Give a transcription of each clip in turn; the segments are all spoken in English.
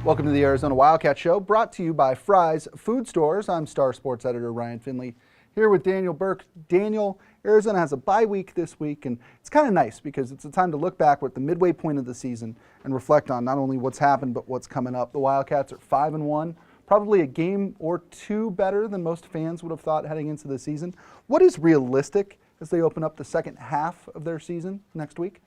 Welcome to the Arizona Wildcats Show, brought to you by Fry's Food Stores. I'm Star Sports editor Ryan Finley, here with Daniel Burke. Daniel, Arizona has a bye week this week, and it's kind of nice because it's a time to look back at the midway point of the season and reflect on not only what's happened but what's coming up. The Wildcats are 5-1, probably a game or two better than most fans would have thought heading into the season. What is realistic as they open up the second half of their season next week?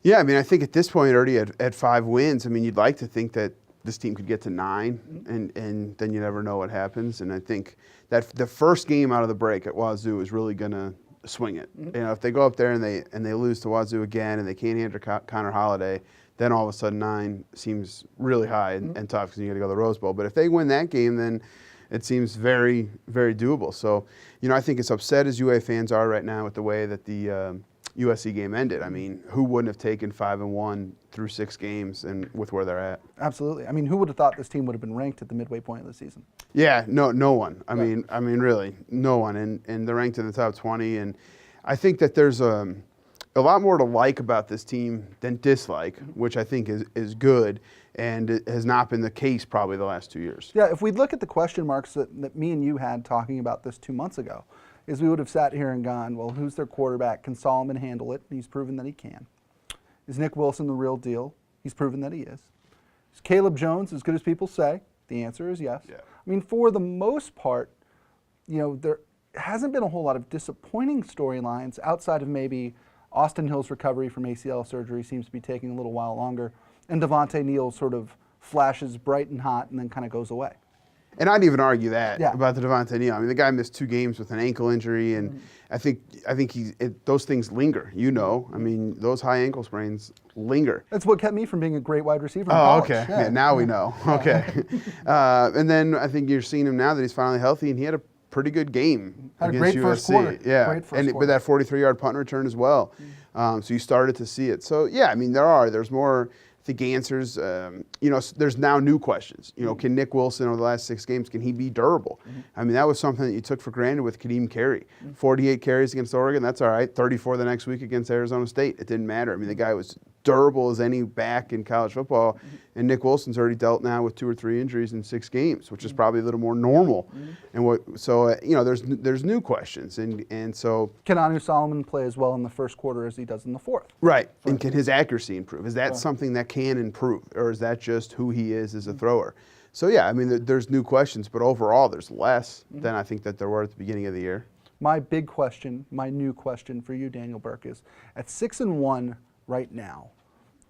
Yeah, I mean, I think at this point already at 5 wins, I mean, you'd like to think that this team could get to 9, and then you never know what happens. And I think that the first game out of the break at Wazoo is really going to swing it. You know, if they go up there and they lose to Wazoo again and they can't handle Connor Holiday, then all of a sudden 9 seems really high and tough because you got to go to the Rose Bowl. But if they win that game, then it seems very, very doable. So, you know, I think as upset as UA fans are right now with the way that the USC game ended. I mean, who wouldn't have taken 5-1 through 6 games and with where they're at? Absolutely. I mean, who would have thought this team would have been ranked at the midway point of the season? Yeah, no one. I mean, really, no one. And they're ranked in the top 20. And I think that there's a lot more to like about this team than dislike, which I think is good, and it has not been the case probably the last 2 years. Yeah, if we look at the question marks that me and you had talking about this 2 months ago, is we would have sat here and gone, well, who's their quarterback? Can Solomon handle it? He's proven that he can. Is Nick Wilson the real deal? He's proven that he is. Is Caleb Jones as good as people say? The answer is yes. Yeah. I mean, for the most part, you know, there hasn't been a whole lot of disappointing storylines outside of maybe Austin Hill's recovery from ACL surgery seems to be taking a little while longer, and Devontae Neal sort of flashes bright and hot and then kind of goes away. And I'd even argue that about the Devontae Neal. I mean, the guy missed 2 games with an ankle injury, and I think those things linger. You know, I mean, those high ankle sprains linger. That's what kept me from being a great wide receiver in college. college. Okay. Yeah, now we know. Okay. And then I think you're seeing him now that he's finally healthy, and he had a pretty good game had against a great USC. First quarter. Yeah, great first with that 43-yard punt return as well. So you started to see it. So yeah, I mean, there's more. I think answers, you know, there's now new questions. You know, can Nick Wilson over the last 6 games, can he be durable? I mean, that was something that you took for granted with Kadeem Carey. 48 carries against Oregon, that's all right. 34 the next week against Arizona State. It didn't matter. I mean, the guy was durable as any back in college football. And Nick Wilson's already dealt now with 2 or 3 injuries in 6 games, which is probably a little more normal. And you know, there's new questions. And so can Anu Solomon play as well in the first quarter as he does in the fourth? Right. And can his accuracy improve? Is that something that can improve, or is that just who he is as a thrower? So yeah, I mean, there's new questions, but overall there's less than I think that there were at the beginning of the year. My big question, my new question for you, Daniel Burke, is at 6-1 right now,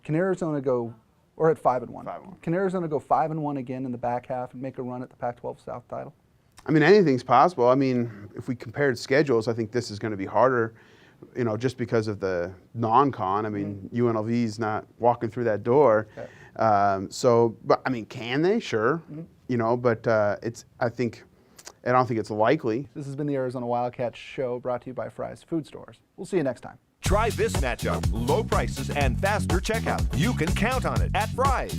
can Arizona go, or at 5-1? 5-1. Can Arizona go 5-1 again in the back half and make a run at the Pac-12 South title? I mean, anything's possible. I mean, if we compared schedules, I think this is going to be harder, you know, just because of the non-con. I mean, UNLV's not walking through that door. Okay. But I mean, can they? Sure. You know, but I don't think it's likely. This has been the Arizona Wildcats Show, brought to you by Fry's Food Stores. We'll see you next time. Try this matchup. Low prices and faster checkout. You can count on it at Fry's.